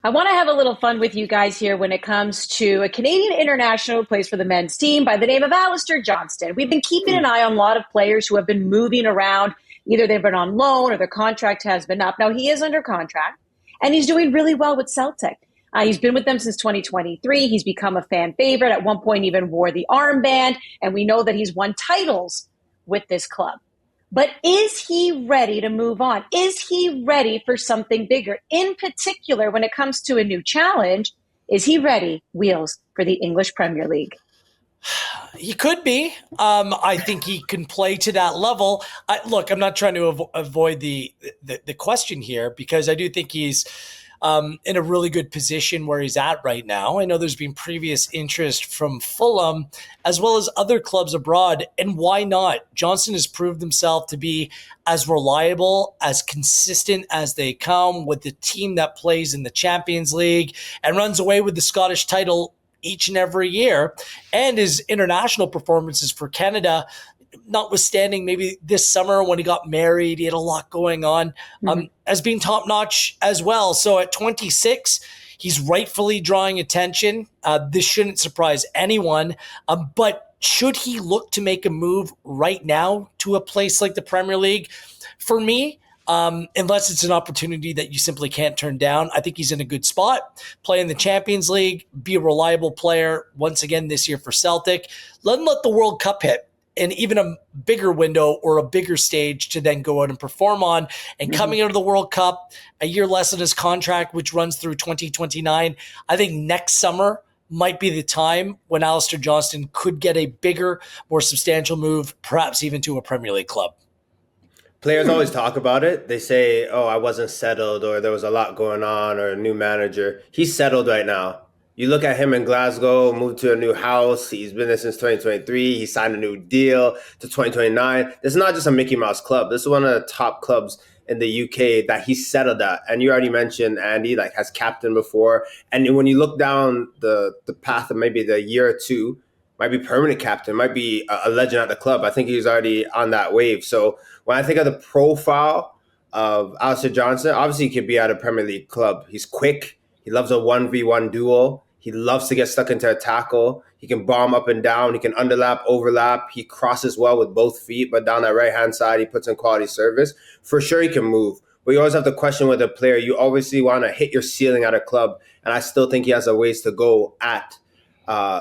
I want to have a little fun with you guys here when it comes to a Canadian international who plays for the men's team by the name of Alistair Johnston. We've been keeping an eye on a lot of players who have been moving around. Either they've been on loan or their contract has been up. Now, he is under contract, and he's doing really well with Celtic. He's been with them since 2023. He's become a fan favorite. At one point, even wore the armband, and we know that he's won titles with this club. But is he ready to move on? Is he ready for something bigger? In particular, when it comes to a new challenge, is he ready, Wheels, for the English Premier League? He could be. I think he can play to that level. Look, I'm not trying to avoid the question here because I do think he's in a really good position where he's at right now. I know there's been previous interest from Fulham as well as other clubs abroad. And why not? Johnston has proved himself to be as reliable, as consistent as they come with the team that plays in the Champions League and runs away with the Scottish title each and every year. And his international performances for Canada, notwithstanding maybe this summer when he got married, he had a lot going on, as being top notch as well. So at 26, he's rightfully drawing attention. This shouldn't surprise anyone. But should he look to make a move right now to a place like the Premier League? For me, unless it's an opportunity that you simply can't turn down, I think he's in a good spot. Play in the Champions League, be a reliable player once again this year for Celtic. Let the World Cup hit. And even a bigger window or a bigger stage to then go out and perform on. And coming out of the World Cup, a year less on his contract, which runs through 2029, I think next summer might be the time when Alistair Johnston could get a bigger, more substantial move, perhaps even to a Premier League club. Players always talk about it. They say, oh, I wasn't settled or there was a lot going on or a new manager. He's settled right now. You look at him in Glasgow, moved to a new house. He's been there since 2023. He signed a new deal to 2029. This is not just a Mickey Mouse club. This is one of the top clubs in the UK that he's settled at. And you already mentioned Andy, has captained before. And when you look down the path of maybe the year or two, might be permanent captain, might be a legend at the club. I think he's already on that wave. So when I think of the profile of Alistair Johnston, obviously he could be at a Premier League club. He's quick. He loves a 1v1 duel. He loves to get stuck into a tackle. He can bomb up and down. He can underlap, overlap. He crosses well with both feet, but down that right-hand side, he puts in quality service. For sure, he can move. But you always have to question with a player. You obviously want to hit your ceiling at a club, and I still think he has a ways to go at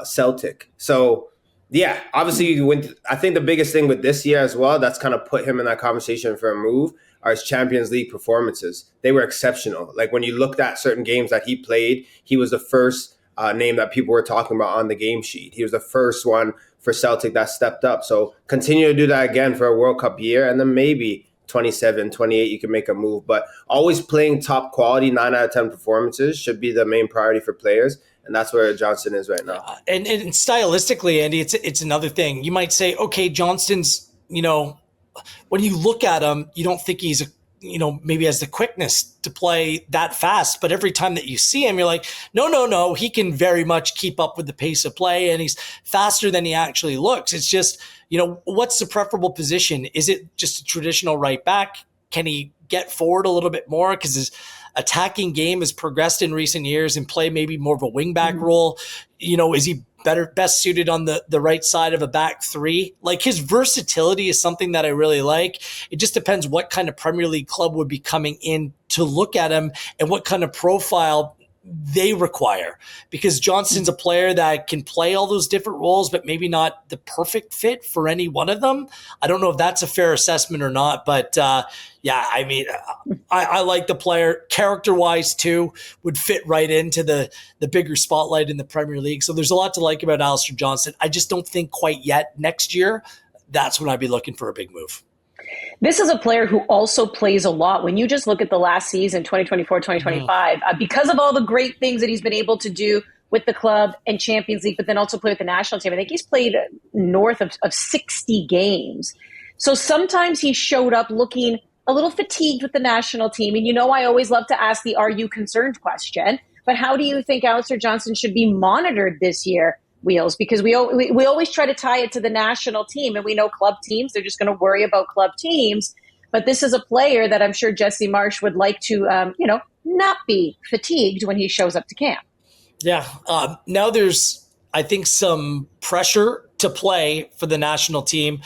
Celtic. So, yeah, obviously, I think the biggest thing with this year as well, that's kind of put him in that conversation for a move, are his Champions League performances. They were exceptional. When you looked at certain games that he played, he was the first name that people were talking about on the game sheet. He was the first one for Celtic that stepped up. So continue to do that again for a World Cup year, and then maybe 27, 28, you can make a move. But always playing top quality 9 out of 10 performances should be the main priority for players. And that's where Johnston is right now. And stylistically, Andy, it's another thing. You might say, okay, Johnston's, when you look at him, you don't think he's maybe has the quickness to play that fast. But every time that you see him, you're like, no, he can very much keep up with the pace of play, and he's faster than he actually looks. It's just, what's the preferable position? Is it just a traditional right back? Can he get forward a little bit more? Because his attacking game has progressed in recent years and play maybe more of a wing back role. Is he best suited on the right side of a back three? His versatility is something that I really like. It just depends what kind of Premier League club would be coming in to look at him and what kind of profile they require, because Johnston's a player that can play all those different roles, but maybe not the perfect fit for any one of them. I don't know if that's a fair assessment or not, but I like the player character-wise too, would fit right into the bigger spotlight in the Premier League. So there's a lot to like about Alistair Johnston. I just don't think quite yet next year, that's when I'd be looking for a big move. This is a player who also plays a lot. When you just look at the last season, 2024, 2025, because of all the great things that he's been able to do with the club and Champions League, but then also play with the national team. I think he's played north of 60 games. So sometimes he showed up looking a little fatigued with the national team. And I always love to ask the "Are you concerned?" question. But how do you think Alistair Johnston should be monitored this year, Wheels? Because we always try to tie it to the national team, and we know club teams, they're just going to worry about club teams. But this is a player that I'm sure Jesse Marsh would like to, not be fatigued when he shows up to camp. Yeah. Now there's, I think, some pressure to play for the national team.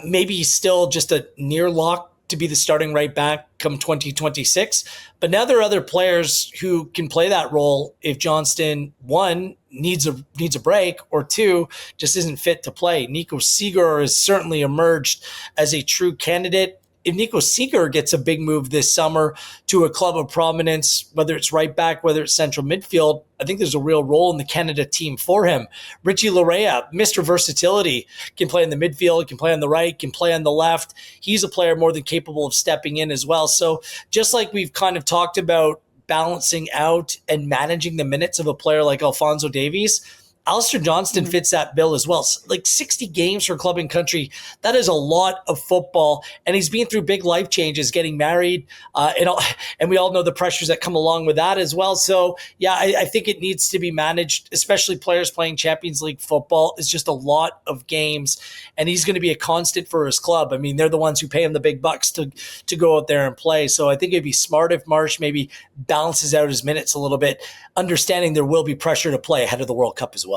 Maybe still just a near lock to be the starting right back come 2026. But now there are other players who can play that role if Johnston, one, needs a break, or two, just isn't fit to play. Nico Seeger has certainly emerged as a true candidate. If Nico Seeger gets a big move this summer to a club of prominence, whether it's right back, whether it's central midfield, I think there's a real role in the Canada team for him. Richie Larea, Mr. Versatility, can play in the midfield, can play on the right, can play on the left. He's a player more than capable of stepping in as well. So just like we've kind of talked about balancing out and managing the minutes of a player like Alphonso Davies, Alistair Johnston fits that bill as well. Like 60 games for club and country, that is a lot of football. And he's been through big life changes, getting married, and we all know the pressures that come along with that as well. So, yeah, I think it needs to be managed, especially players playing Champions League football. It's just a lot of games, and he's going to be a constant for his club. I mean, they're the ones who pay him the big bucks to go out there and play. So I think it'd be smart if Marsh maybe balances out his minutes a little bit, understanding there will be pressure to play ahead of the World Cup as well.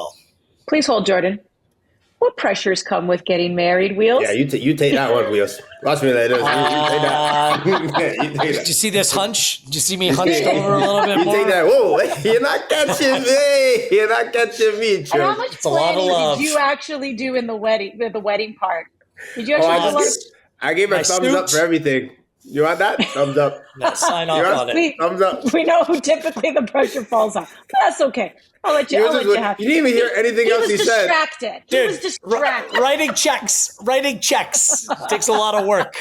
Please hold, Jordan. What pressures come with getting married, Wheels? Yeah, you take that one, Wheels. Watch me later. You take that. You take that. Did you see this hunch? Did you see me hunched over a little bit more? You take that. Whoa, you're not catching me. You're not catching me, Joe. And how much planning did you actually do in the wedding part? Did you actually do a lot? I gave a thumbs up for everything. You want that? Thumbs up. No, sign off on it. Thumbs up. We know who typically the pressure falls on. But that's okay. I'll let you have it. You didn't even hear anything else he said. He was distracted. Writing checks takes a lot of work.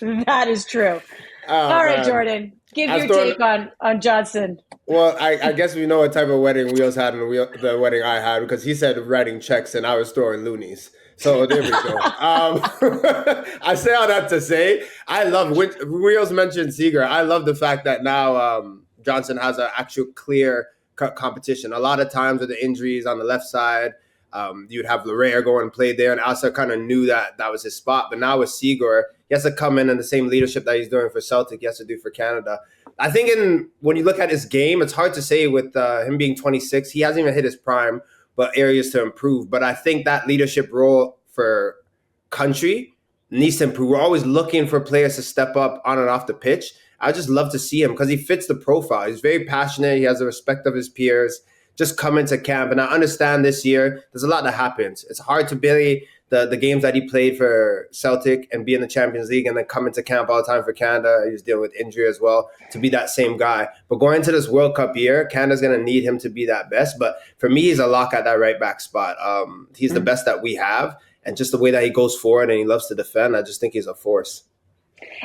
That is true. All right, Jordan, give your take on Johnston. Well, I guess we know what type of wedding Wheels had and the wedding I had, because he said writing checks and I was throwing loonies. So there we go. I say all that to say, I love, Wheels mentioned Seeger. I love the fact that now Johnston has an actual clear cut competition. A lot of times with the injuries on the left side, you'd have Larea go and play there, and Alistair kind of knew that was his spot. But now with Seeger, he has to come in and the same leadership that he's doing for Celtic, he has to do for Canada. I think when you look at his game, it's hard to say with him being 26. He hasn't even hit his prime, but areas to improve. But I think that leadership role for country needs to improve. We're always looking for players to step up on and off the pitch. I just love to see him because he fits the profile. He's very passionate. He has the respect of his peers. Just come into camp. And I understand this year, there's a lot that happens. It's hard to be the games that he played for Celtic and be in the Champions League and then come into camp all the time for Canada. He was dealing with injury as well, to be that same guy. But going into this World Cup year, Canada's going to need him to be that best. But for me, he's a lock at that right back spot. He's the best that we have. And just the way that he goes forward and he loves to defend, I just think he's a force.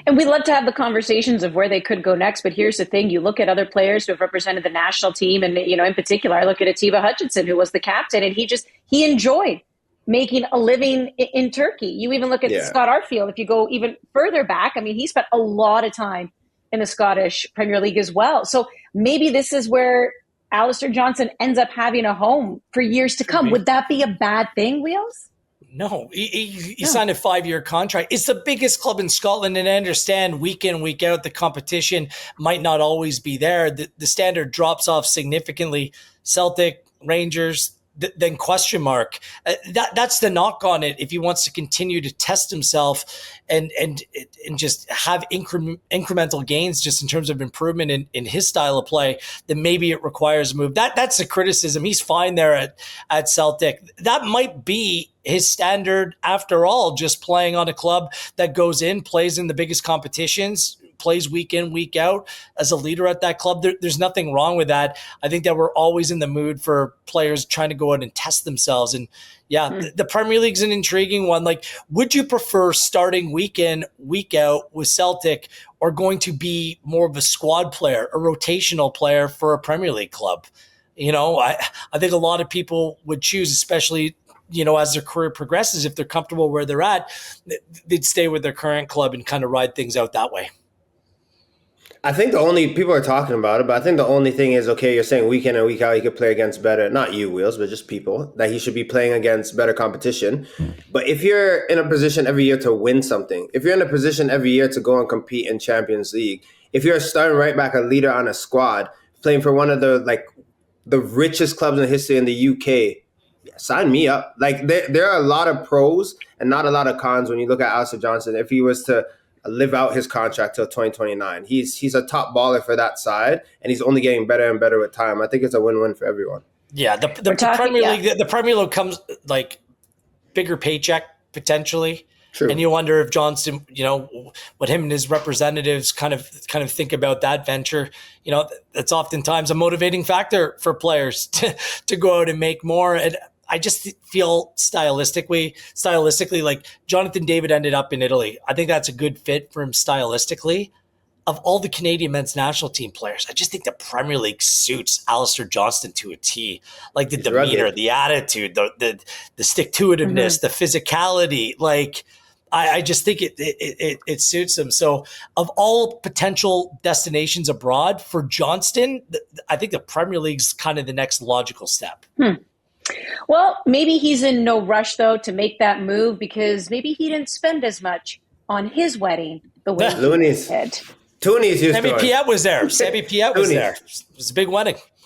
And we love to have the conversations of where they could go next. But here's the thing. You look at other players who have represented the national team. And, in particular, I look at Atiba Hutchinson, who was the captain. And he enjoyed making a living in Turkey. You even look at Scott Arfield. If you go even further back, I mean, he spent a lot of time in the Scottish Premier League as well. So maybe this is where Alistair Johnston ends up having a home for years to come. Would that be a bad thing, Wheels? No, he signed a 5-year contract. It's the biggest club in Scotland, and I understand week in, week out, the competition might not always be there. The standard drops off significantly. Celtic, Rangers, then question mark. That's the knock on it. If he wants to continue to test himself and just have incremental gains just in terms of improvement in his style of play, then maybe it requires a move. That's the criticism. He's fine there at Celtic. That might be his standard after all, just playing on a club that goes in, plays in the biggest competitions, plays week in, week out as a leader at that club. There's nothing wrong with that. I think that we're always in the mood for players trying to go out and test themselves. And the Premier League's an intriguing one. Like, would you prefer starting week in, week out with Celtic, or going to be more of a squad player, a rotational player for a Premier League club? I think a lot of people would choose, especially as their career progresses, if they're comfortable where they're at, they'd stay with their current club and kind of ride things out that way. I think people are talking about it, but I think the only thing is, okay, you're saying week in and week out he could play against better, not you, Wheels, but just people, that he should be playing against better competition. But if you're in a position every year to win something, if you're in a position every year to go and compete in Champions League, if you're a starting right back, a leader on a squad, playing for one of the richest clubs in history in the UK, sign me up. Like there are a lot of pros and not a lot of cons when you look at Alistair Johnston. If he was to live out his contract till 2029, he's a top baller for that side, and he's only getting better and better with time. I think it's a win-win for everyone. Yeah, the Premier League, the Premier League comes like bigger paycheck potentially. True. And you wonder if Johnston, what him and his representatives kind of think about that venture. That's oftentimes a motivating factor for players to go out and make more. And I just feel stylistically, like Jonathan David ended up in Italy. I think that's a good fit for him stylistically. Of all the Canadian men's national team players, I just think the Premier League suits Alistair Johnston to a T. Like the demeanor, rugged. The attitude, the stick-to-itiveness, the physicality. Like I just think it suits him. So of all potential destinations abroad for Johnston, I think the Premier League's kind of the next logical step. Well, maybe he's in no rush, though, to make that move because maybe he didn't spend as much on his wedding the way he did. Toonies used Sammy Piet was there. Sammy Piet was there. It was a big wedding.